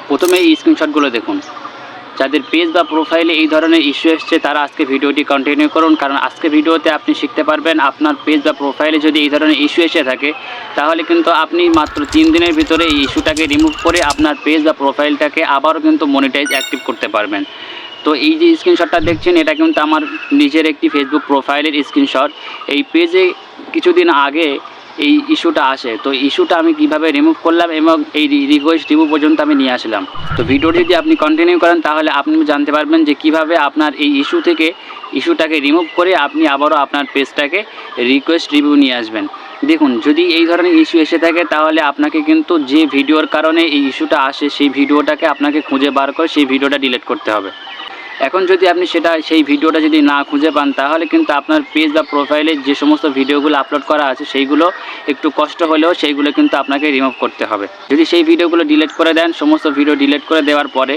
প্রথমে এই স্ক্রিনশটগুলো দেখুন। যাদের পেজ বা প্রোফাইলে এই ধরনের ইস্যু এসছে তারা আজকে ভিডিওটি কন্টিনিউ করুন, কারণ আজকে ভিডিওতে আপনি শিখতে পারবেন আপনার পেজ বা প্রোফাইলে যদি এই ধরনের ইস্যু এসে থাকে তাহলে কিন্তু আপনি মাত্র 3 দিনের ভিতরে এই ইস্যুটাকে রিমুভ করে আপনার পেজ বা প্রোফাইলটাকে আবারও কিন্তু মনিটাইজ অ্যাক্টিভ করতে পারবেন। তো এই যে স্ক্রিনশটটা দেখছেন এটা কিন্তু আমার নিজের একটি ফেসবুক প্রোফাইলের স্ক্রিনশট। এই পেজে কিছুদিন আগে এই ইস্যুটা আসে, তো ইস্যুটা আমি কিভাবে রিমুভ করলাম এবং এই রিকোয়েস্ট রিমুভ পর্যন্ত আমি নিয়ে আসলাম। তো ভিডিওটি যদি আপনি কন্টিনিউ করেন তাহলে আপনি জানতে পারবেন যে কিভাবে আপনার এই ইস্যুটাকে রিমুভ করে আপনি আবারও আপনার পেজটাকে রিকোয়েস্ট রিভিউ নিয়ে আসবেন। দেখুন, যদি এই ধরনের ইস্যু এসে থাকে তাহলে আপনাকে কিন্তু যে ভিডিওর কারণে এই ইস্যুটা আসে সেই ভিডিওটাকে আপনাকে খুঁজে বার করে সেই ভিডিওটা ডিলিট করতে হবে। এখন যদি আপনি সেই ভিডিওটা যদি না খুঁজে পান তাহলে কিন্তু আপনার পেজ বা প্রোফাইলে যে সমস্ত ভিডিওগুলো আপলোড করা আছে সেইগুলো একটু কষ্ট হলেও সেইগুলো কিন্তু আপনাকে রিমুভ করতে হবে। যদি সেই ভিডিওগুলো ডিলিট করে দেন, সমস্ত ভিডিও ডিলিট করে দেওয়ার পরে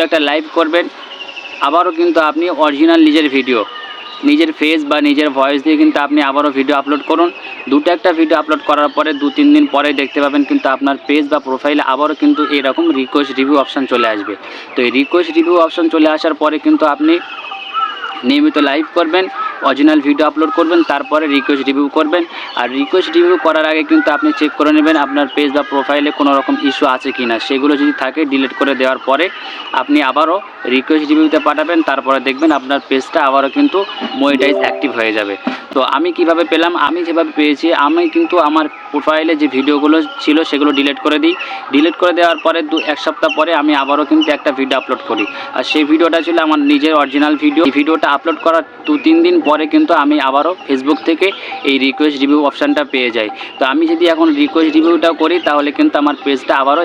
একটা লাইভ করবেন, আবারও কিন্তু আপনি অরিজিনাল নিজের ফেস বা নিজের ভয়েস দিয়ে কিন্তু আপনি আবারও ভিডিও আপলোড করুন। একটা ভিডিও আপলোড করার পরে 2-3 দিন পরে দেখতে পাবেন কিন্তু আপনার পেজ বা প্রোফাইলে আবারও কিন্তু এরকম রিকোয়েস্ট রিভিউ অপশান চলে আসবে। তো এই রিকোয়েস্ট রিভিউ অপশান চলে আসার পরে কিন্তু আপনি নিয়মিত লাইভ করবেন, অরিজিনাল ভিডিও আপলোড করবেন, তারপরে রিকোয়েস্ট রিভিউ করবেন। আর রিকোয়েস্ট রিভিউ করার আগে কিন্তু আপনি চেক করে নেবেন আপনার পেজ বা প্রোফাইলে কোনো রকম ইস্যু আছে কি না। সেগুলো যদি থাকে ডিলিট করে দেওয়ার পরে আপনি আবারও রিকোয়েস্ট রিভিউতে পাঠাবেন, তারপরে দেখবেন আপনার পেজটা আবারও কিন্তু মনিটাইজ অ্যাক্টিভ হয়ে যাবে। তো আমি কিভাবে পেলাম, আমি যেভাবে পেয়েছি, আমি কিন্তু আমার প্রোফাইলে যে ভিডিওগুলো ছিল সেগুলো ডিলিট করে দিই। ডিলিট করে দেওয়ার পরে 1 সপ্তাহ পরে আমি আবারও কিন্তু একটা ভিডিও আপলোড করি। আর সেই ভিডিওটা ছিল আমার নিজের অরিজিনাল ভিডিও। এই ভিডিওটা আপলোড করার 2-3 দিন পরে কিন্তু আমি আবারও ফেসবুক থেকে এই রিকোয়েস্ট রিভিউ অপশানটা পেয়ে যাই। তো আমি যদি এখন রিকোয়েস্ট রিভিউটাও করি তাহলে কিন্তু আমার পেজটা আবারও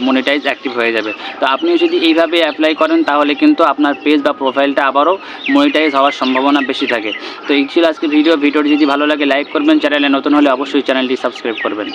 মনিটাইজ অ্যাক্টিভ হয়ে যাবে। তো আপনিও যদি এইভাবে অ্যাপ্লাই করেন তাহলে কিন্তু আপনার পেজ বা প্রোফাইলটা আবারও মনিটাইজ হওয়ার সম্ভাবনা বেশি থাকে। তো এই ছিল আজকে ভিডিওটি যদি ভালো লাগে লাইক করবেন, চ্যানেলে নতুন হলে অবশ্যই চ্যানেলটি সাবস্ক্রাইব করবেন।